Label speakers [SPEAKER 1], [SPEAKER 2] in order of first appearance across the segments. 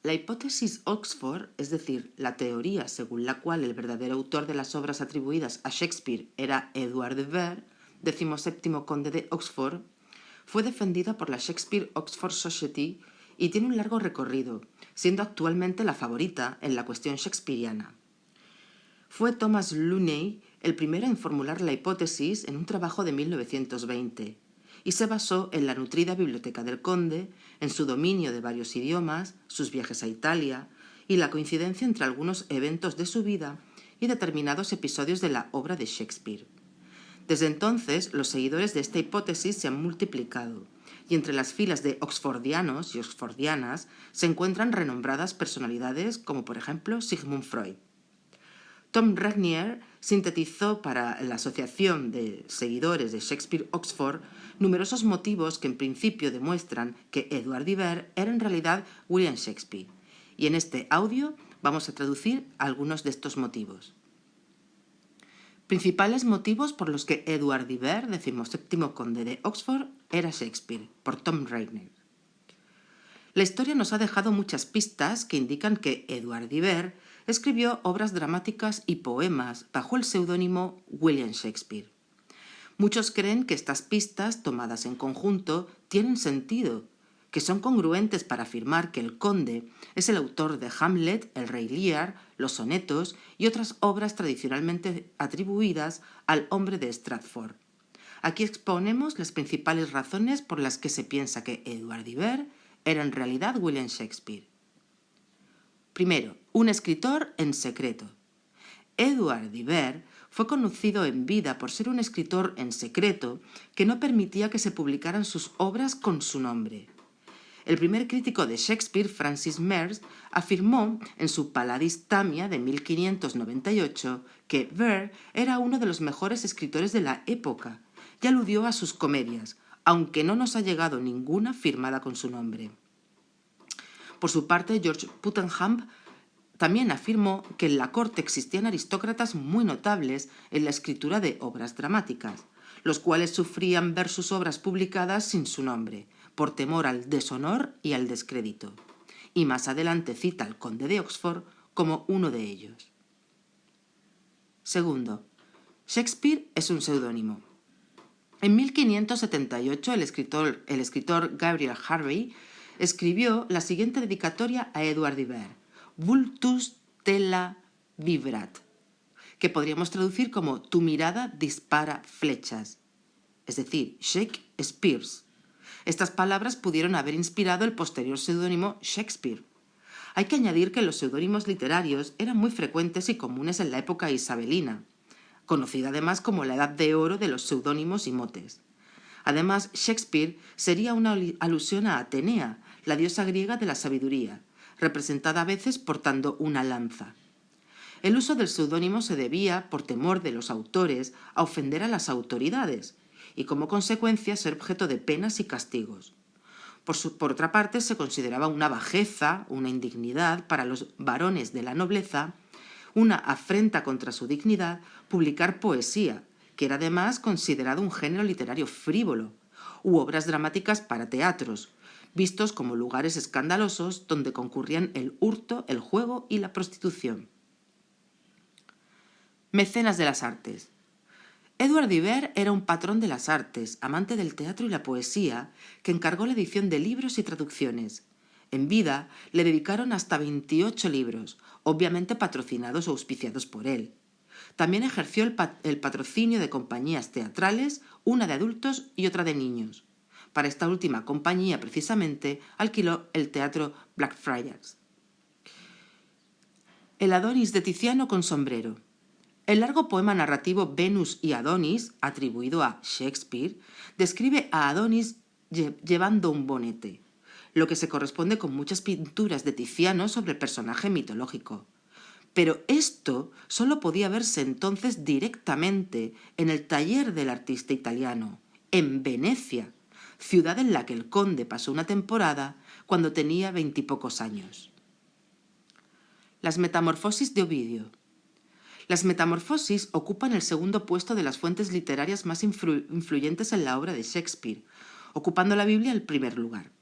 [SPEAKER 1] La hipótesis Oxford, es decir, la teoría según la cual el verdadero autor de las obras atribuidas a Shakespeare era Edward de Vere, 17º conde de Oxford, fue defendida por la Shakespeare Oxford Society y tiene un largo recorrido, siendo actualmente la favorita en la cuestión shakespeariana. Fue Thomas Looney el primero en formular la hipótesis en un trabajo de 1920 y se basó en la nutrida biblioteca del conde, en su dominio de varios idiomas, sus viajes a Italia y la coincidencia entre algunos eventos de su vida y determinados episodios de la obra de Shakespeare. Desde entonces, los seguidores de esta hipótesis se han multiplicado y entre las filas de oxfordianos y oxfordianas se encuentran renombradas personalidades como por ejemplo Sigmund Freud. Tom Regnier sintetizó para la Asociación de Seguidores de Shakespeare Oxford numerosos motivos que en principio demuestran que Edward de Vere era en realidad William Shakespeare. Y en este audio vamos a traducir algunos de estos motivos. Principales motivos por los que Edward de Vere, 17º conde de Oxford, era Shakespeare, por Tom Regnier. La historia nos ha dejado muchas pistas que indican que Edward de Vere escribió obras dramáticas y poemas bajo el seudónimo William Shakespeare. Muchos creen que estas pistas, tomadas en conjunto, tienen sentido, que son congruentes para afirmar que el conde es el autor de Hamlet, el Rey Lear, los sonetos y otras obras tradicionalmente atribuidas al hombre de Stratford. Aquí exponemos las principales razones por las que se piensa que Edward de Vere era en realidad William Shakespeare. Primero, un escritor en secreto. Edward de Vere fue conocido en vida por ser un escritor en secreto que no permitía que se publicaran sus obras con su nombre. El primer crítico de Shakespeare, Francis Mears, afirmó en su Paladis Tamia de 1598 que Vere era uno de los mejores escritores de la época y aludió a sus comedias, aunque no nos ha llegado ninguna firmada con su nombre. Por su parte, George Puttenham también afirmó que en la corte existían aristócratas muy notables en la escritura de obras dramáticas, los cuales sufrían ver sus obras publicadas sin su nombre, por temor al deshonor y al descrédito. Y más adelante cita al conde de Oxford como uno de ellos. Segundo, Shakespeare es un seudónimo. En 1578 el escritor Gabriel Harvey escribió la siguiente dedicatoria a Edward de Vere: Vultus tela vibrat, que podríamos traducir como tu mirada dispara flechas, es decir, Shakespeare. Estas palabras pudieron haber inspirado el posterior seudónimo Shakespeare. Hay que añadir que los seudónimos literarios eran muy frecuentes y comunes en la época isabelina, conocida además como la Edad de Oro de los seudónimos y motes. Además, Shakespeare sería una alusión a Atenea, la diosa griega de la sabiduría, representada a veces portando una lanza. El uso del seudónimo se debía, por temor de los autores, a ofender a las autoridades y como consecuencia ser objeto de penas y castigos. Por otra parte, se consideraba una bajeza, una indignidad para los varones de la nobleza, una afrenta contra su dignidad, publicar poesía, que era además considerado un género literario frívolo, u obras dramáticas para teatros, vistos como lugares escandalosos donde concurrían el hurto, el juego y la prostitución. Mecenas de las artes. Edward de Vere era un patrón de las artes, amante del teatro y la poesía, que encargó la edición de libros y traducciones. En vida le dedicaron hasta 28 libros, obviamente patrocinados o auspiciados por él. También ejerció el patrocinio de compañías teatrales, una de adultos y otra de niños. Para esta última compañía, precisamente, alquiló el teatro Blackfriars. El Adonis de Tiziano con sombrero. El largo poema narrativo Venus y Adonis, atribuido a Shakespeare, describe a Adonis llevando un bonete, lo que se corresponde con muchas pinturas de Tiziano sobre el personaje mitológico. Pero esto solo podía verse entonces directamente en el taller del artista italiano, en Venecia, ciudad en la que el conde pasó una temporada cuando tenía 20 y pocos años. Las metamorfosis de Ovidio. Las metamorfosis ocupan el segundo puesto de las fuentes literarias más influyentes en la obra de Shakespeare, ocupando la Biblia el primer lugar.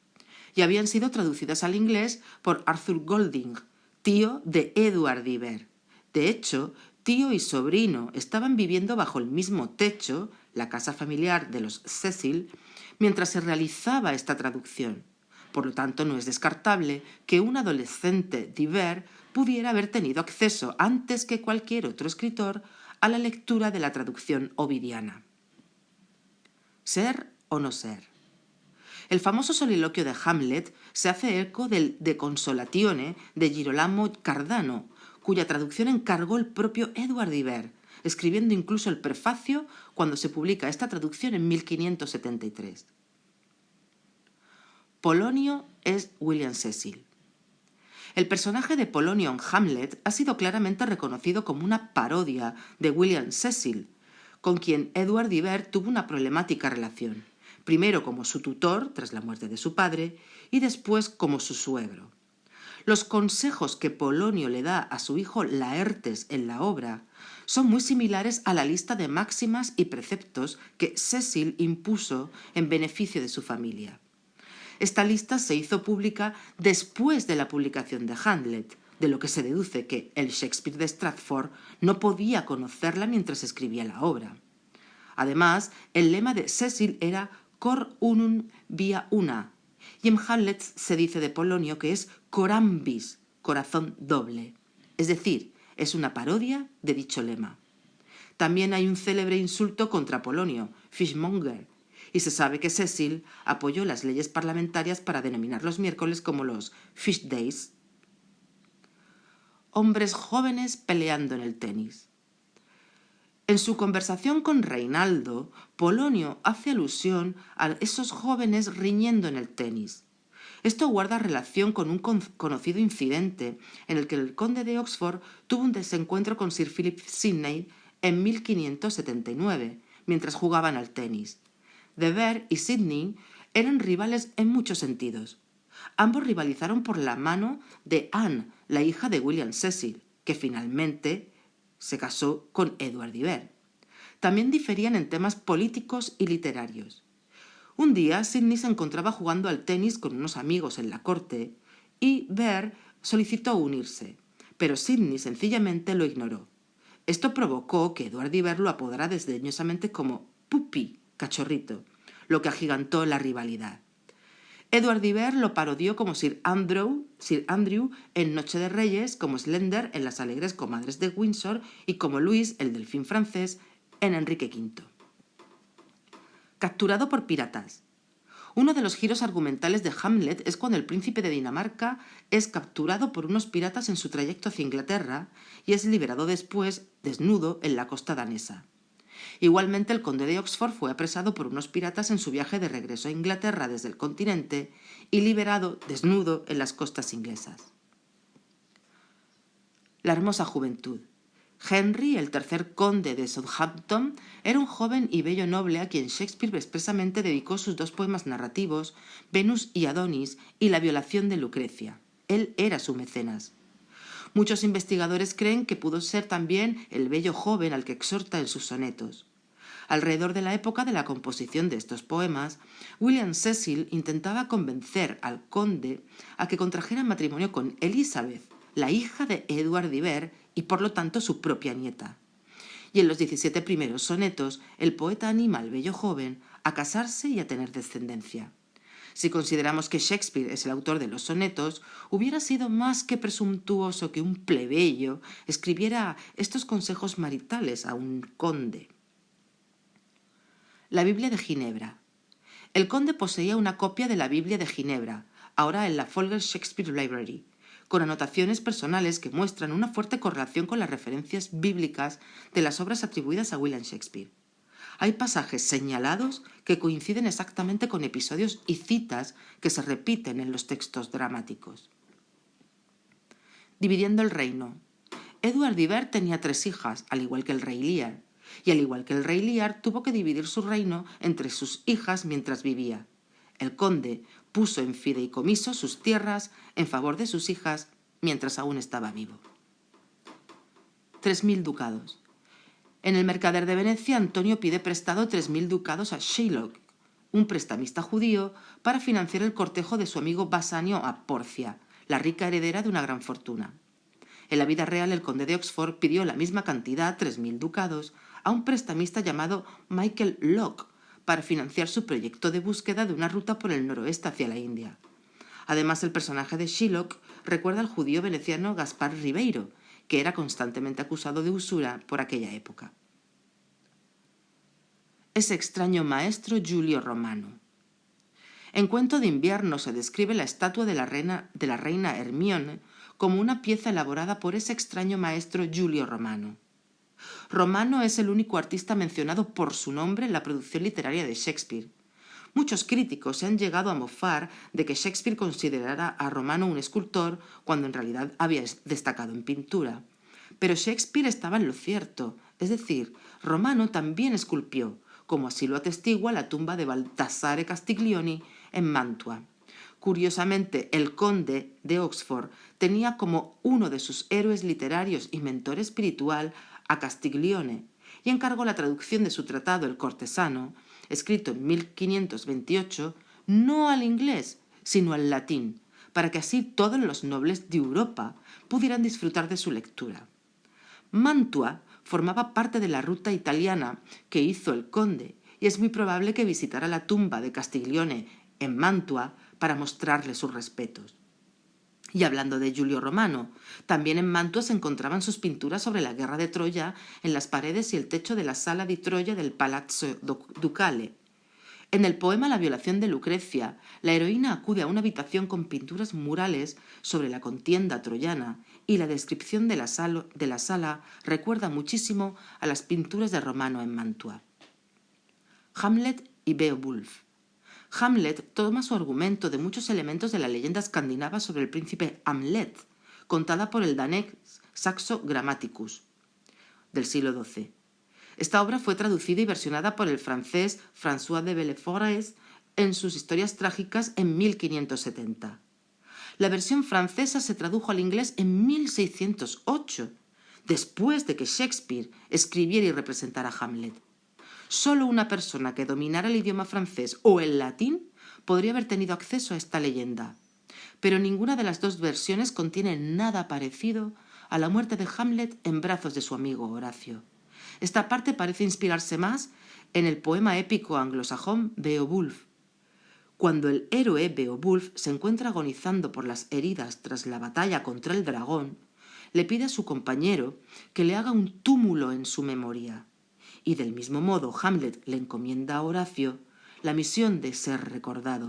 [SPEAKER 1] y habían sido traducidas al inglés por Arthur Golding, tío de Edward de Vere. De hecho, tío y sobrino estaban viviendo bajo el mismo techo, la casa familiar de los Cecil, mientras se realizaba esta traducción. Por lo tanto, no es descartable que un adolescente de Vere pudiera haber tenido acceso antes que cualquier otro escritor a la lectura de la traducción ovidiana. ¿Ser o no ser? El famoso soliloquio de Hamlet se hace eco del De Consolatione de Girolamo Cardano, cuya traducción encargó el propio Edward de Vere, escribiendo incluso el prefacio cuando se publica esta traducción en 1573. Polonio es William Cecil. El personaje de Polonio en Hamlet ha sido claramente reconocido como una parodia de William Cecil, con quien Edward de Vere tuvo una problemática relación, primero como su tutor tras la muerte de su padre y después como su suegro. Los consejos que Polonio le da a su hijo Laertes en la obra son muy similares a la lista de máximas y preceptos que Cecil impuso en beneficio de su familia. Esta lista se hizo pública después de la publicación de Hamlet, de lo que se deduce que el Shakespeare de Stratford no podía conocerla mientras escribía la obra. Además, el lema de Cecil era cor unum via una, y en Hamlet se dice de Polonio que es corambis, corazón doble, es decir, es una parodia de dicho lema. También hay un célebre insulto contra Polonio, fishmonger, y se sabe que Cecil apoyó las leyes parlamentarias para denominar los miércoles como los Fish Days. Hombres jóvenes peleando en el tenis. En su conversación con Reinaldo, Polonio hace alusión a esos jóvenes riñendo en el tenis. Esto guarda relación con un conocido incidente en el que el conde de Oxford tuvo un desencuentro con Sir Philip Sidney en 1579, mientras jugaban al tenis. De Vere y Sidney eran rivales en muchos sentidos. Ambos rivalizaron por la mano de Anne, la hija de William Cecil, que finalmente se casó con Edward de Vere. También diferían en temas políticos y literarios. Un día, Sidney se encontraba jugando al tenis con unos amigos en la corte y Vere solicitó unirse, pero Sidney sencillamente lo ignoró. Esto provocó que Edward de Vere lo apodara desdeñosamente como Puppy, cachorrito, lo que agigantó la rivalidad. Edward de Vere lo parodió como Sir Andrew en Noche de Reyes, como Slender en Las Alegres Comadres de Windsor y como Luis, el delfín francés, en Enrique V. Capturado por piratas. Uno de los giros argumentales de Hamlet es cuando el príncipe de Dinamarca es capturado por unos piratas en su trayecto hacia Inglaterra y es liberado después, desnudo, en la costa danesa. Igualmente, el conde de Oxford fue apresado por unos piratas en su viaje de regreso a Inglaterra desde el continente y liberado, desnudo, en las costas inglesas. La hermosa juventud. Henry, el tercer conde de Southampton, era un joven y bello noble a quien Shakespeare expresamente dedicó sus dos poemas narrativos, Venus y Adonis y La violación de Lucrecia. Él era su mecenas. Muchos investigadores creen que pudo ser también el bello joven al que exhorta en sus sonetos. Alrededor de la época de la composición de estos poemas, William Cecil intentaba convencer al conde a que contrajera matrimonio con Elizabeth, la hija de Edward de Vere y por lo tanto su propia nieta. Y en los 17 primeros sonetos, el poeta anima al bello joven a casarse y a tener descendencia. Si consideramos que Shakespeare es el autor de los sonetos, hubiera sido más que presuntuoso que un plebeyo escribiera estos consejos maritales a un conde. La Biblia de Ginebra. El conde poseía una copia de la Biblia de Ginebra, ahora en la Folger Shakespeare Library, con anotaciones personales que muestran una fuerte correlación con las referencias bíblicas de las obras atribuidas a William Shakespeare. Hay pasajes señalados que coinciden exactamente con episodios y citas que se repiten en los textos dramáticos. Dividiendo el reino. Edward de Vere tenía 3 hijas, al igual que el rey Lear, y al igual que el rey Lear tuvo que dividir su reino entre sus hijas mientras vivía. El conde puso en fideicomiso sus tierras en favor de sus hijas mientras aún estaba vivo. 3.000 ducados. En El mercader de Venecia, Antonio pide prestado 3.000 ducados a Shylock, un prestamista judío, para financiar el cortejo de su amigo Bassanio a Porcia, la rica heredera de una gran fortuna. En la vida real, el conde de Oxford pidió la misma cantidad, 3.000 ducados, a un prestamista llamado Michael Locke para financiar su proyecto de búsqueda de una ruta por el noroeste hacia la India. Además, el personaje de Shylock recuerda al judío veneciano Gaspar Ribeiro, que era constantemente acusado de usura por aquella época. Ese extraño maestro Giulio Romano. En Cuento de invierno se describe la estatua de la reina Hermione como una pieza elaborada por ese extraño maestro Giulio Romano. Romano es el único artista mencionado por su nombre en la producción literaria de Shakespeare. Muchos críticos se han llegado a mofar de que Shakespeare considerara a Romano un escultor cuando en realidad había destacado en pintura. Pero Shakespeare estaba en lo cierto, es decir, Romano también esculpió, como así lo atestigua la tumba de Baldassare Castiglioni en Mantua. Curiosamente, el conde de Oxford tenía como uno de sus héroes literarios y mentor espiritual a Castiglione y encargó la traducción de su tratado El cortesano, escrito en 1528, no al inglés, sino al latín, para que así todos los nobles de Europa pudieran disfrutar de su lectura. Mantua formaba parte de la ruta italiana que hizo el conde y es muy probable que visitara la tumba de Castiglione en Mantua para mostrarle sus respetos. Y hablando de Giulio Romano, también en Mantua se encontraban sus pinturas sobre la guerra de Troya en las paredes y el techo de la sala di Troya del Palazzo Ducale. En el poema La violación de Lucrecia, la heroína acude a una habitación con pinturas murales sobre la contienda troyana y la descripción de la sala recuerda muchísimo a las pinturas de Romano en Mantua. Hamlet y Beowulf. Hamlet toma su argumento de muchos elementos de la leyenda escandinava sobre el príncipe Hamlet, contada por el danés Saxo Grammaticus del siglo XII. Esta obra fue traducida y versionada por el francés François de Belleforest en sus historias trágicas en 1570. La versión francesa se tradujo al inglés en 1608, después de que Shakespeare escribiera y representara a Hamlet. Solo una persona que dominara el idioma francés o el latín podría haber tenido acceso a esta leyenda, pero ninguna de las dos versiones contiene nada parecido a la muerte de Hamlet en brazos de su amigo Horacio. Esta parte parece inspirarse más en el poema épico anglosajón Beowulf. Cuando el héroe Beowulf se encuentra agonizando por las heridas tras la batalla contra el dragón, le pide a su compañero que le haga un túmulo en su memoria. Y del mismo modo Hamlet le encomienda a Horacio la misión de ser recordado.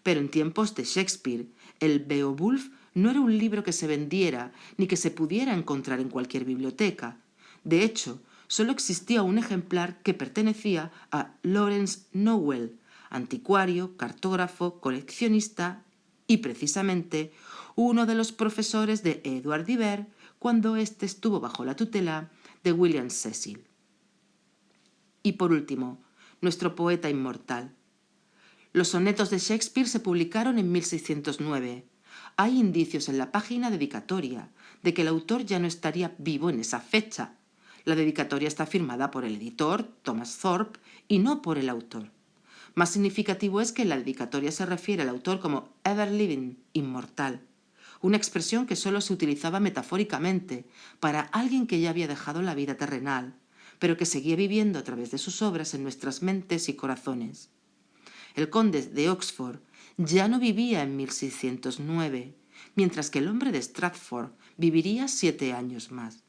[SPEAKER 1] Pero en tiempos de Shakespeare, el Beowulf no era un libro que se vendiera ni que se pudiera encontrar en cualquier biblioteca. De hecho, solo existía un ejemplar que pertenecía a Lawrence Nowell, anticuario, cartógrafo, coleccionista y, precisamente, uno de los profesores de Edward de Vere cuando éste estuvo bajo la tutela de William Cecil. Y por último, nuestro poeta inmortal. Los sonetos de Shakespeare se publicaron en 1609. Hay indicios en la página dedicatoria de que el autor ya no estaría vivo en esa fecha. La dedicatoria está firmada por el editor, Thomas Thorpe, y no por el autor. Más significativo es que en la dedicatoria se refiere al autor como ever living, inmortal, una expresión que solo se utilizaba metafóricamente para alguien que ya había dejado la vida terrenal, pero que seguía viviendo a través de sus obras en nuestras mentes y corazones. El conde de Oxford ya no vivía en 1609, mientras que el hombre de Stratford viviría 7 años más.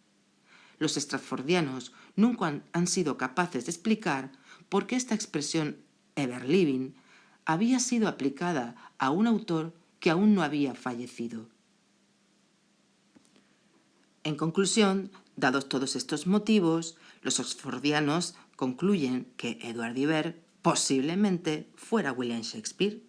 [SPEAKER 1] Los stratfordianos nunca han sido capaces de explicar por qué esta expresión ever living había sido aplicada a un autor que aún no había fallecido. En conclusión, dados todos estos motivos, los oxfordianos concluyen que Edward de Vere posiblemente fuera William Shakespeare.